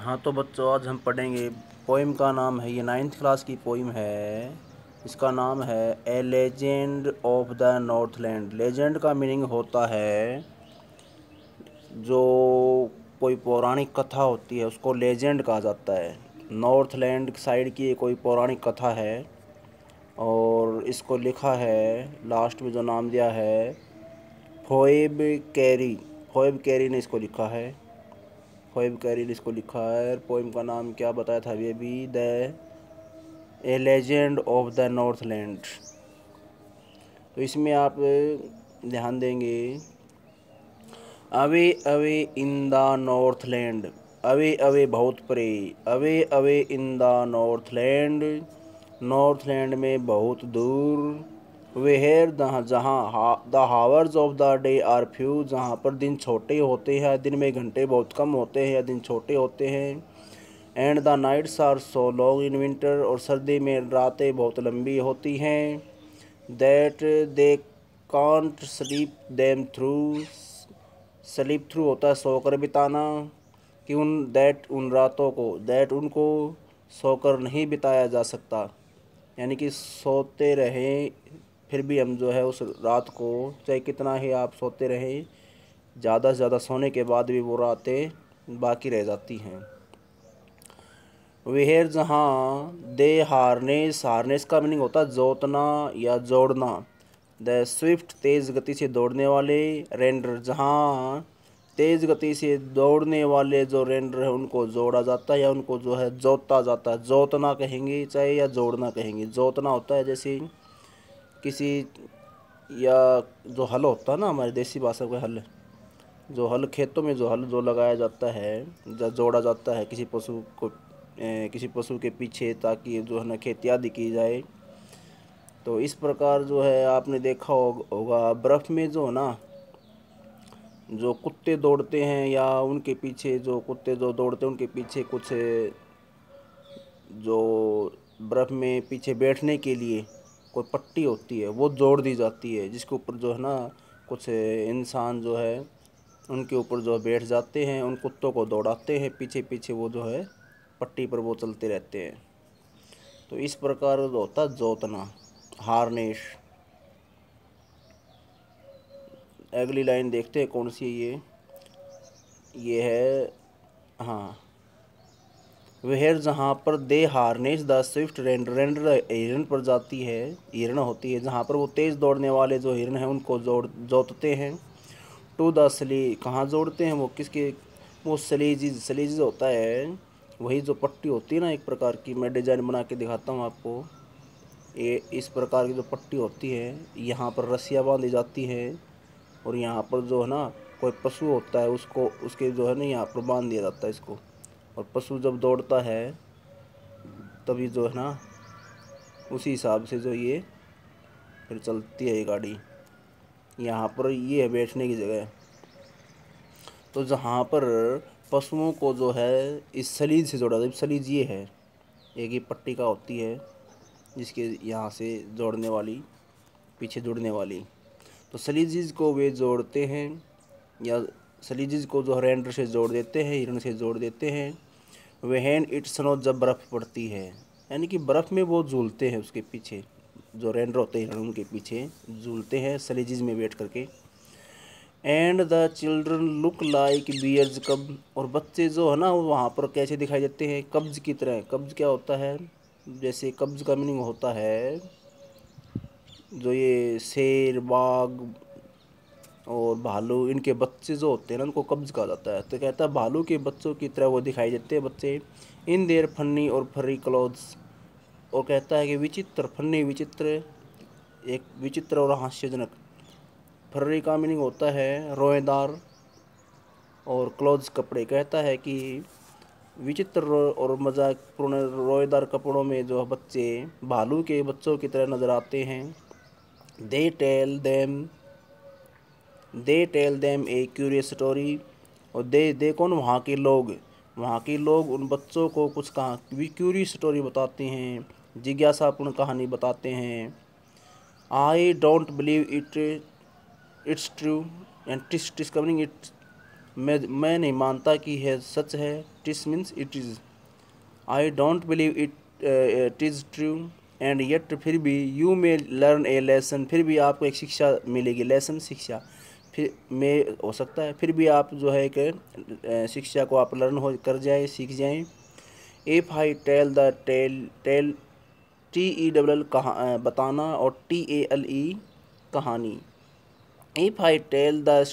हाँ तो बच्चों, आज हम पढ़ेंगे। पोइम का नाम है, ये 9th क्लास की पोइम है। इसका नाम है ए legend of the Northland. Legend का मीनिंग होता है जो कोई पौराणिक कथा होती है उसको लेजेंड कहा जाता है। नॉर्थलैंड साइड की ये कोई पौराणिक कथा है और इसको लिखा है, लास्ट में जो नाम दिया है, फोएब कैरी। फोएब कैरी ने इसको लिखा है। फोएब कैरी ने इसको लिखा है। पोइम का नाम क्या बताया था ये भी, the a legend of the Northland. तो इसमें आप ध्यान देंगे, away away in the Northland, away away बहुत परे, away away in the Northland, Northland में बहुत दूर। वेयर जहाँ the hours of the day are few, जहाँ पर दिन छोटे होते हैं, दिन में घंटे बहुत कम होते हैं या दिन छोटे होते हैं। And the nights are so long in winter, और सर्दी में रातें बहुत लंबी होती हैं। That they can't sleep them through, sleep through होता है सोकर बिताना, कि उन रातों को, दैट उनको सोकर नहीं बिताया जा सकता, यानी कि सोते रहें फिर भी हम जो है उस रात को, चाहे कितना ही आप सोते रहें, ज़्यादा से ज़्यादा सोने के बाद भी वो रातें बाकी रह जाती हैं। वेयर जहाँ दे हार्नेस, हार्नेस का मीनिंग होता है जोतना या जोड़ना। द स्विफ्ट तेज़ गति से दौड़ने वाले, रेंडर जहाँ तेज़ गति से दौड़ने वाले जो रेंडर है उनको जोड़ा जाता है या उनको जो है जोता जाता है। जोतना कहेंगे चाहे या जोड़ना कहेंगे। जोतना होता है जैसे किसी, या जो हल होता है ना हमारी देसी भाषा में हल, जो हल खेतों में जो हल जो लगाया जाता है, जो जोड़ा जाता है किसी पशु को किसी पशु के पीछे, ताकि जो है ना खेती आदि की जाए। तो इस प्रकार जो है आपने देखा होगा बर्फ़ में जो है ना, जो कुत्ते दौड़ते हैं या उनके पीछे जो कुत्ते जो दौड़ते हैं उनके पीछे कुछ जो बर्फ़ में पीछे बैठने के लिए कोई पट्टी होती है वो जोड़ दी जाती है, जिसके ऊपर जो है ना कुछ इंसान जो है उनके ऊपर जो बैठ जाते हैं, उन कुत्तों को दौड़ाते हैं पीछे पीछे, वो जो है पट्टी पर वो चलते रहते हैं। तो इस प्रकार जो होता है जोतना, हार्नेस। अगली लाइन देखते हैं कौन सी है ये है, हाँ, वह जहाँ पर they harness the swift reindeer, reindeer हिरन पर जाती है, हिरन होती है जहाँ पर वो तेज़ दौड़ने वाले जो हिरन हैं उनको जोतते हैं। टू द स्ली, कहाँ जोड़ते हैं वो किसके, वो स्लीजिज, स्लीजिज होता है वही जो पट्टी होती है ना, एक प्रकार की, मैं डिज़ाइन बना के दिखाता हूँ आपको। ये इस प्रकार की जो पट्टी होती है, यहाँ पर रस्सियाँ बांधी जाती हैं और यहाँ पर जो है ना कोई पशु होता है उसको, उसके जो है ना यहाँ पर बांध दिया जाता है इसको, और पशु जब दौड़ता है तभी जो है ना उसी हिसाब से जो ये फिर चलती है ये गाड़ी। यहाँ पर ये है बैठने की जगह। तो जहाँ पर पशुओं को जो है इस सलीज से जोड़ा जाता है, सलीज ये है, एक ही पट्टी का होती है जिसके यहाँ से जोड़ने वाली, पीछे जुड़ने वाली। तो सलीजिज को वे जोड़ते हैं, या सलीजिज को जो रेंडर से जोड़ देते हैं, हिरण से जोड़ देते हैं। वहन इट स्नो, जब बर्फ़ पड़ती है, यानी कि बर्फ़ में वो झूलते हैं, उसके पीछे जो रेंडर होते हैं हिरण उनके पीछे झूलते हैं सलीजिज में बैठ करके। And the children look like bears cub, और बच्चे जो है ना वो वहाँ पर कैसे दिखाई देते हैं, कब्ज की तरह। कब्ज क्या होता है, जैसे कब्ज का मीनिंग होता है जो ये शेर, बाघ और भालू, इनके बच्चे जो होते हैं ना उनको कब्ज कहा जाता है। तो कहता है भालू के बच्चों की तरह वो दिखाई देते हैं बच्चे, इन देयर फन्नी और फरी क्लोथ्स। और कहता है कि विचित्र, फन्नी विचित्र, एक विचित्र और हास्यजनक। फर्री का मीनिंग होता है रोएदार, और क्लोथ्स कपड़े। कहता है कि विचित्र और मजाकपूर्ण रोएदार कपड़ों में जो बच्चे भालू के बच्चों की तरह नज़र आते हैं। They tell them, they tell them a curious story, और दे कौन, वहाँ के लोग, वहाँ के लोग उन बच्चों को कुछ क्यूरियस स्टोरी बताते हैं, जिज्ञासापूर्ण कहानी बताते हैं। I don't believe it, it's true, and tis covering it, मैं नहीं मानता कि यह सच है। Tis means it is. I don't believe it is true and yet, फिर भी you may learn a lesson, फिर भी आपको एक शिक्षा मिलेगी। लेसन शिक्षा, फिर में हो सकता है फिर भी आप जो है कि शिक्षा को आप लर्न हो कर जाए, सीख जाएं। If I tell the tale TELL कहा बताना, और TALE कहानी। If I tell the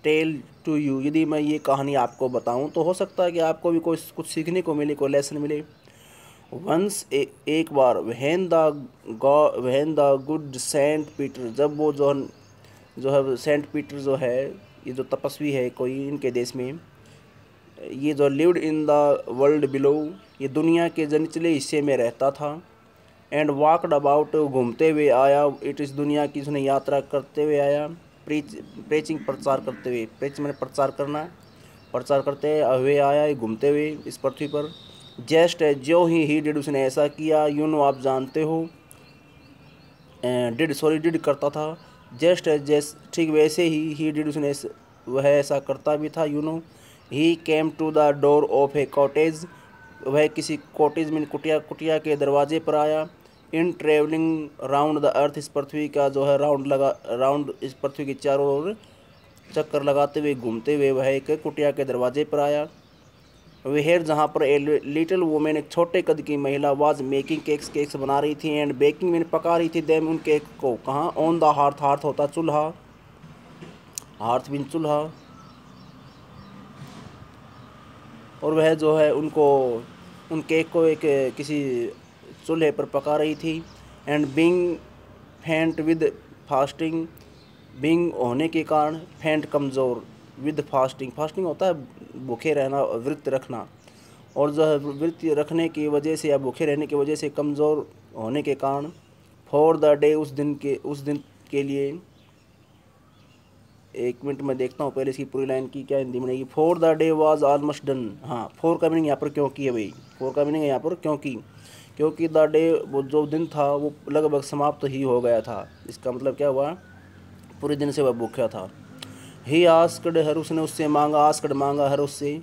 tale to you, यदि मैं ये कहानी आपको बताऊं तो हो सकता है कि आपको भी कुछ सीखने को मिले, कोई लेसन मिले। वंस एक बार, वहन द गुड सेंट पीटर, जब वो जो है सेंट पीटर जो है, ये जो तपस्वी है कोई इनके देश में, ये जो lived in the world below, ये दुनिया के जो निचले हिस्से में रहता था। एंड वॉकड अबाउट, घूमते हुए आया। इट इस दुनिया की उसने यात्रा करते हुए आया। प्रीचिंग प्रचार करते हुए, प्रीच मैंने प्रचार करना, प्रचार करते हुए आया, घूमते हुए इस पृथ्वी पर। जस्ट जो ही डिड, उसने ऐसा किया। यू नो, आप जानते हो। डिड करता था। जस्ट जैस, ठीक वैसे ही डिड, उसने वह ऐसा करता भी था। You know, he came to the door of a cottage, वह किसी कॉटेज में, कुटिया के दरवाजे पर आया। In travelling round the earth, इस पृथ्वी का जो है राउंड इस पृथ्वी के चारों ओर चक्कर लगाते हुए, घूमते हुए वह एक कुटिया के दरवाजे पर आया। वेयर, जहाँ पर ए लिटिल वुमेन, एक छोटे कद की महिला, वाज मेकिंग केक्स बना रही थी। एंड बेकिंग, मैंने पका रही थी। देम, उन केक को, कहाँ? ऑन द हार्थ, हार्थ होता चूल्हा, हार्थ बिन चूल्हा। और वह जो है उन केक को एक किसी चूल्हे पर पका रही थी। एंड बीइंग फेंट विद फास्टिंग, बीइंग होने के कारण, फेंट कमज़ोर, विद फास्टिंग, फास्टिंग होता है भूखे रहना, व्रत रखना, और जो है व्रत रखने की वजह से या भूखे रहने की वजह से कमज़ोर होने के कारण। फॉर द डे, उस दिन के लिए। एक मिनट में देखता हूँ पहले इसकी पूरी लाइन की क्या हिंदी बनेगी। For the day was almost done. हाँ, फॉर का मीनिंग यहाँ पर क्योंकि है भाई, फॉर का मीनिंग है यहाँ पर क्योंकि द डे, वो जो दिन था वो लगभग समाप्त ही हो गया था। इसका मतलब क्या हुआ? पूरे दिन से वह भूखा था। ही आस्क्ड हर, उसने उससे मांगा। आस्क्ड, मांगा। हर, उससे।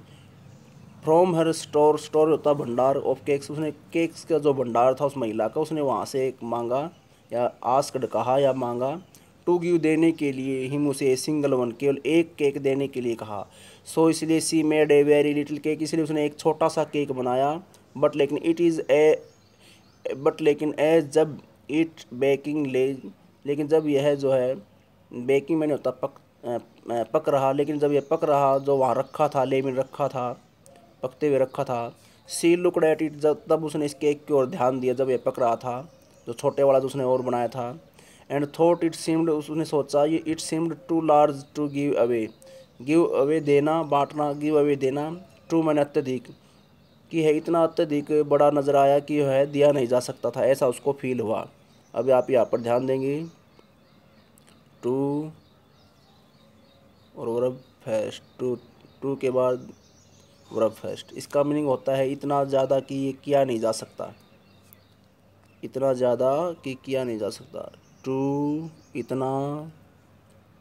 फ्रॉम हर स्टोर होता भंडार, ऑफ केक्स, उसने केक्स का जो भंडार था उस महिला का, उसने वहाँ से एक मांगा, या आस्क्ड कहा, या मांगा। टू गिव, देने के लिए। हिम, उसे। सिंगल वन, केवल एक केक देने के लिए कहा। सो, इसलिए सी made a very little cake, इसलिए उसने एक छोटा सा केक बनाया। बट लेकिन एज, जब इट बेकिंग ले, लेकिन जब यह जो है बेकिंग मैंने होता पक रहा, लेकिन जब यह पक रहा, जो वहाँ रखा था, ले में रखा था, पकते हुए रखा था। सी लुकड एट इट, तब उसने इस केक की ओर ध्यान दिया जब यह पक रहा था, जो छोटे वाला जो उसने और बनाया था। एंड थॉट इट सीम्ड, उसने सोचा, ये it seemed too large to give away देना, बांटना, गिव अवे देना। टू मैंने अत्यधिक, कि है इतना अत्यधिक बड़ा नज़र आया कि यह है दिया नहीं जा सकता था, ऐसा उसको फील हुआ। अब आप यहाँ पर ध्यान देंगे। टू और वर्ब फेस्ट, टू के बाद वर्ब फेस्ट, इसका मीनिंग होता है इतना ज़्यादा कि ये किया नहीं जा सकता, इतना ज़्यादा कि किया नहीं जा सकता। टू, इतना,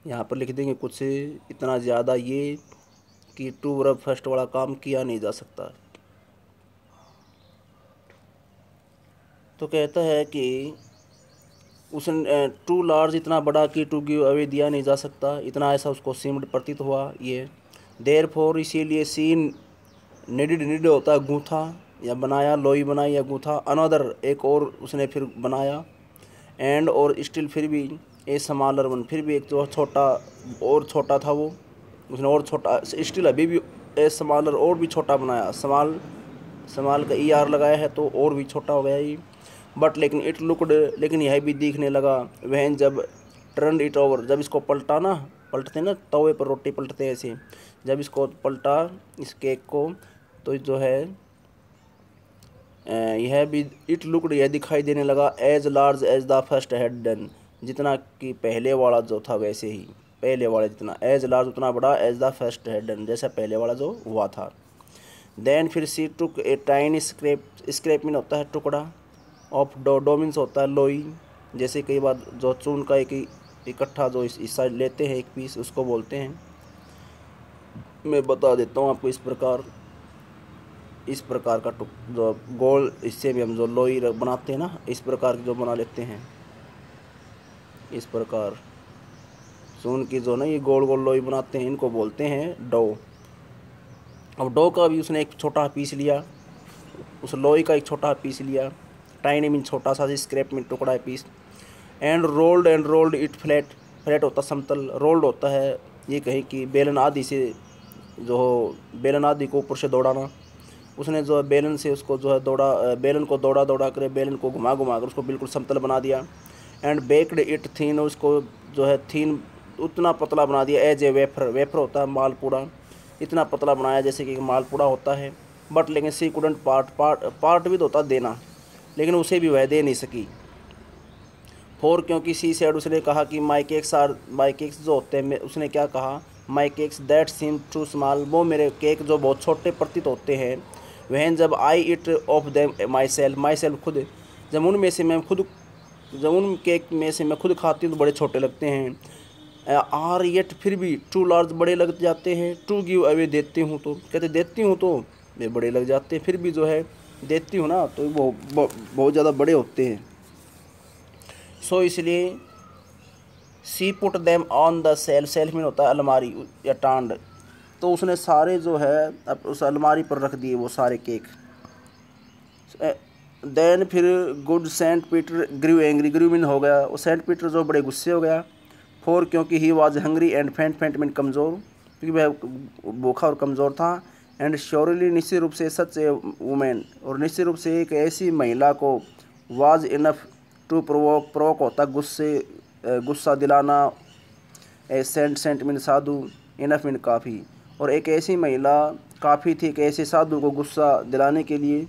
यहाँ पर लिख देंगे कुछ से, इतना ज़्यादा ये कि टू वर्ब फर्स्ट वाला काम किया नहीं जा सकता। तो कहता है कि उसने टू लार्ज, इतना बड़ा कि टू गिव अवे, दिया नहीं जा सकता, इतना ऐसा उसको सीम्ड प्रतीत हुआ ये। देयर फोर, इसीलिए। सीन निड होता है गूँथा या बनाया, लोई बनाई या गूँथा। अनदर, एक और उसने फिर बनाया। एंड, और स्टिल, फिर भी। ए स्मॉलर वन, फिर भी एक जो छोटा, और छोटा था वो, उसने और छोटा। स्टिल, अभी भी। ए स्मॉलर, और भी छोटा बनाया। स्मॉल का ER लगाया है तो और भी छोटा हो गया ये। बट, लेकिन इट लुकड, लेकिन यह भी दिखने लगा। वहन, जब टर्न इट ओवर, जब इसको पलटा ना, पलटते ना तवे पर रोटी पलटते ऐसे, जब इसको पलटा इस केक को, तो जो है यह भी इट लुकड, यह दिखाई देने लगा। As large as the first had done, जितना कि पहले वाला जो था वैसे ही, पहले वाला जितना, एज लार्ज, उतना बड़ा, as the first had done, जैसा पहले वाला जो हुआ था। देन, फिर she took a tiny scrap mean होता है टुकड़ा, ऑफ डो मीन्स होता है लोई, जैसे कई बार जो चून का एक इकट्ठा जो इस साइड लेते हैं एक पीस, उसको बोलते हैं। मैं बता देता हूँ आपको। इस प्रकार का जो गोल हिस्से में हम जो लोई बनाते हैं ना, इस प्रकार की जो बना लेते हैं, इस प्रकार सून की जो ना ये गोल गोल लोई बनाते हैं, इनको बोलते हैं डो। अब डो का भी उसने एक छोटा पीस लिया, उस लोई का एक छोटा पीस लिया, टाइनी मीन छोटा सा स्क्रैप में टुकड़ा है piece, and rolled it flat. Flat होता समतल, रोल्ड होता है ये कहीं कि बेलन आदि से जो हो, बेलन आदि को ऊपर से दौड़ाना। उसने जो है बेलन से उसको जो है दौड़ा, बेलन को दौड़ा कर, बेलन को घुमा कर उसको बिल्कुल समतल बना दिया। एंड बेक्ड इट थीन, उसको जो है थीन उतना पतला बना दिया एज ए वेफर। वेफर होता है मालपूड़ा, इतना पतला बनाया जैसे कि मालपूड़ा होता है। बट लेकिन सी कुडंट पार्ट भी तो होता देना, लेकिन उसे भी वह दे नहीं सकी। फोर क्योंकि सी सेड, उसने कहा कि माई केक्स जो होते हैं, उसने क्या कहा, my cakes that seem too small, वो मेरे केक जो बहुत छोटे प्रतीत होते हैं। वहन जब I ate of them myself खुद, जब उन केक में से मैं खुद खाती हूँ तो बड़े छोटे लगते हैं। आर येट, फिर भी टू लार्ज, बड़े लग जाते हैं। टू गिव अवे, देती हूँ तो, कहते देती हूँ तो वे बड़े लग जाते हैं, फिर भी जो है देती हूँ ना तो वो बहुत ज़्यादा बड़े होते हैं। सो इसलिए she put them on the shelf में होता है अलमारी या टांड, तो उसने सारे जो है अब उस अलमारी पर रख दिए वो सारे केक। देन फिर good Saint Peter grew angry, grew mean हो गया, वो सेंट पीटर जो बड़े गुस्से हो गया। फोर क्योंकि ही वाज हंग्री एंड फेंट मीन कमज़ोर, क्योंकि वह भूखा और कमज़ोर था। एंड श्योरली, निश्चित रूप से, सच ए वुमेन, और निश्चित रूप से एक ऐसी महिला को, वाज इनफ टू प्रोवोक होता गुस्सा दिलाना, ए सेंट मीन साधु, इनफ मीन काफ़ी, और एक ऐसी महिला काफ़ी थी एक ऐसे साधु को गुस्सा दिलाने के लिए।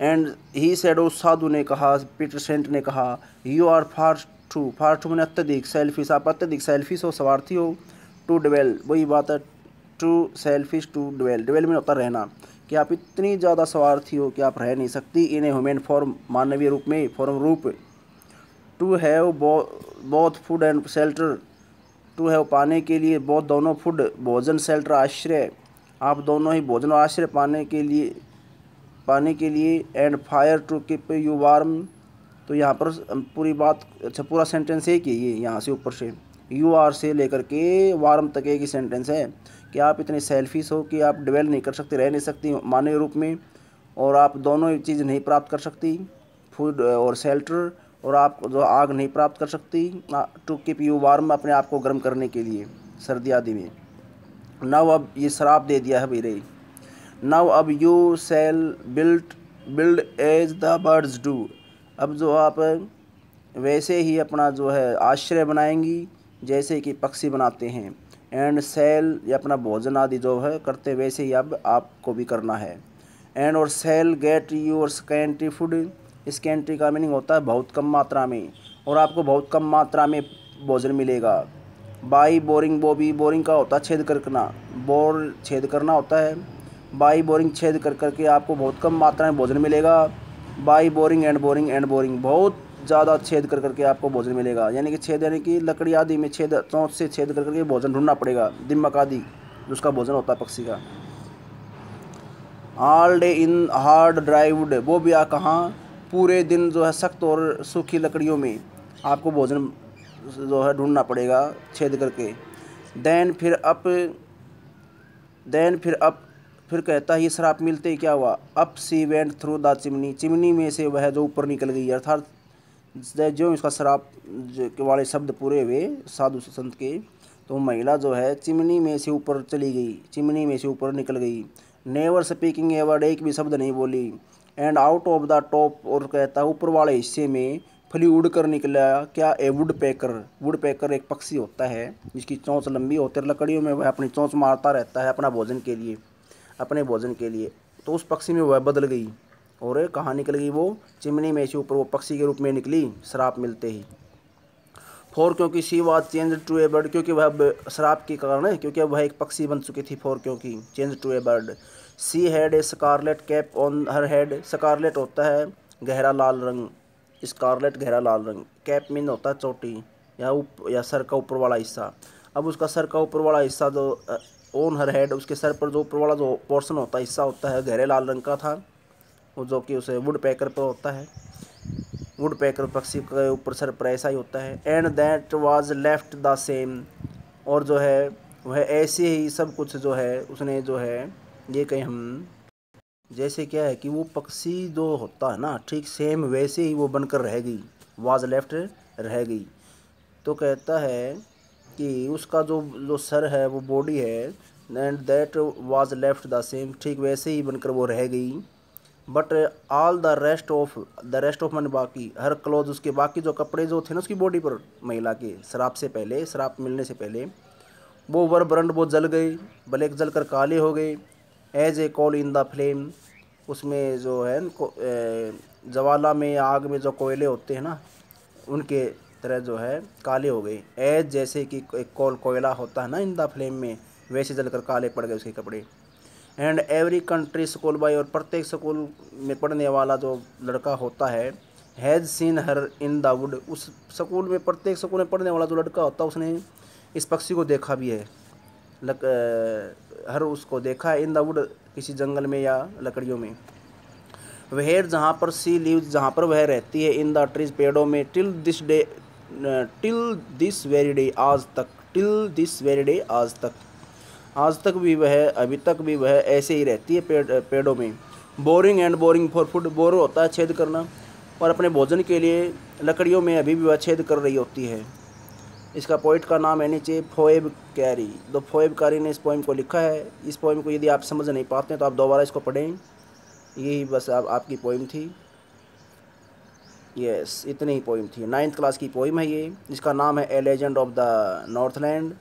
एंड ही सेड, उस साधु ने कहा, पीटर सेंट ने कहा, यू आर फार टू मैंने अत्यधिक सेल्फिश, आप अत्यधिक सेल्फिश हो, स्वार्थी हो। टू डिवेल, वही बात है, टू सेल्फिश टू डिवेल में होता रहना, कि आप इतनी ज़्यादा स्वार्थी हो कि आप रह नहीं सकती। इन ए ह्यूमन फॉर्म, मानवीय रूप में, फॉर्म रूप। To have both food and shelter, to have पाने के लिए, बोथ दोनों, फूड भोजन, शेल्टर आश्रय, आप दोनों ही भोजन और आश्रय पाने के लिए। And fire to keep you warm, तो यहाँ पर पूरी बात, अच्छा पूरा सेंटेंस एक ही ये, यहाँ से ऊपर से यू आर से लेकर के वार्म तक एक ही सेंटेंस है कि आप इतने सेल्फिश हो कि आप डिवेल नहीं कर सकती, रह नहीं सकती मानवीय रूप में, और आप दोनों ही चीज़ नहीं प्राप्त कर सकती, फूड और शेल्टर, और आप जो आग नहीं प्राप्त कर सकती, टू कीप यू वार्म, अपने आप को गर्म करने के लिए सर्दी आदि में। नाउ, अब ये श्राप दे दिया है मेरे। नाउ अब you shall build as the birds do, अब जो आप वैसे ही अपना जो है आश्रय बनाएंगी जैसे कि पक्षी बनाते हैं। एंड सेल, या अपना भोजन आदि जो है करते वैसे ही अब आपको भी करना है। एंड और shall get your scanty food, scanty का मीनिंग होता है बहुत कम मात्रा में, और आपको बहुत कम मात्रा में भोजन मिलेगा। बाई बोरिंग, बोरिंग का होता है छेद करना, छेद करना होता है। बाई बोरिंग, छेद करके आपको बहुत कम मात्रा में भोजन मिलेगा। बाई बोरिंग एंड बोरिंग, बहुत ज़्यादा छेद करके आपको भोजन मिलेगा, यानी कि छेद, यानी कि लकड़ी आदि में छेद, चोंच से छेद करके भोजन ढूंढना पड़ेगा, दिमक आदि जिसका भोजन होता है पक्षी का। All day in hard dry would, वो भी कहाँ, पूरे दिन जो है सख्त और सूखी लकड़ियों में आपको भोजन जो है ढूंढना पड़ेगा छेद करके। फिर कहता है ये श्राप मिलते ही क्या हुआ, up she went through the chimney में से वह जो ऊपर निकल गई, अर्थात जो इसका श्राप वाले शब्द पूरे हुए साधु संत के, तो महिला जो है चिमनी में से ऊपर चली गई, चिमनी में से ऊपर निकल गई। नेवर स्पीकिंग ए वर्ड, एक भी शब्द नहीं बोली। And out of the top, और कहता है ऊपर वाले हिस्से में फली उड़ कर निकला क्या, ए वुड पैकर एक पक्षी होता है जिसकी चोंच लंबी होती है, लकड़ियों में वह अपनी चोंच मारता रहता है अपने भोजन के लिए, तो उस पक्षी में वह बदल गई, और कहाँ निकल गई, वो चिमनी में से ऊपर वो पक्षी के रूप में निकली श्राप मिलते ही। फोर क्योंकि she was change to a bird, क्योंकि वह श्राप के कारण है, क्योंकि अब वह एक पक्षी बन चुकी थी। फोर क्योंकि change to a bird. She had a scarlet cap on her head, scarlet होता है गहरा लाल रंग, स्कारलेट गहरा लाल रंग, कैप मीन होता है चोटी या सर का ऊपर वाला हिस्सा। अब उसका सर का ऊपर वाला हिस्सा जो ऑन हर हेड, उसके सर पर जो ऊपर वाला जो पोर्शन होता है, हिस्सा होता है, गहरे लाल रंग का था, वो जो कि उसे वुड पैकर पर होता है, वुड पैकर पक्षी के ऊपर सर पर ऐसा ही होता है। And that was left the same, और जो है वह ऐसे ही सब कुछ जो है उसने जो है, ये कहीं हम जैसे क्या है कि वो पक्षी जो होता है ना, ठीक सेम वैसे ही वो बनकर रह गई, वाज लेफ्ट रह गई। तो कहता है कि उसका जो जो सर है, वो बॉडी है, and that was left the same, ठीक वैसे ही बनकर वो रह गई। But all the rest of मन, बाकी हर क्लोज, उसके बाकी जो कपड़े जो थे ना उसकी बॉडी पर, महिला के श्राप से पहले, श्राप मिलने से पहले, वो वर बर्न, वो जल गए, ब्लैक जल कर काले हो गए। As a coal in the flame, उसमें जो है ज्वाला में, आग में जो कोयले होते हैं ना, उनके तरह जो है काले हो गए। एज जैसे कि एक कोयला होता है ना इन द फ्लेम में, वैसे जलकर काले पड़ गए उसके कपड़े। And every country school boy, और प्रत्येक स्कूल में पढ़ने वाला जो लड़का होता है, has seen her in the wood, उस स्कूल में, प्रत्येक स्कूल में पढ़ने वाला जो लड़का होता है, उसने इस पक्षी को देखा भी है, हर उसको देखा है इन द वुड, किसी जंगल में या लकड़ियों में। वहेर, जहाँ पर सी लीव्स, जहाँ पर वह रहती है, इन द ट्रीज, पेड़ों में, टिल दिस वेरी डे, आज तक, टिल दिस वेरी डे, आज तक भी वह, अभी तक भी वह ऐसे ही रहती है पेड़ों में। Boring and boring for food, bore होता है छेद करना, और अपने भोजन के लिए लकड़ियों में अभी भी वह छेद कर रही होती है। इसका पोइट का नाम है नीचे फोएब कैरी। तो फोएब कैरी ने इस पोइम को लिखा है। इस पोइम को यदि आप समझ नहीं पाते हैं तो आप दोबारा इसको पढ़ें। यही बस आपकी पोइम थी। यस, इतनी ही पोइम थी। 9th क्लास की पोइम है ये, जिसका नाम है ए लेजेंड ऑफ द नॉर्थलैंड।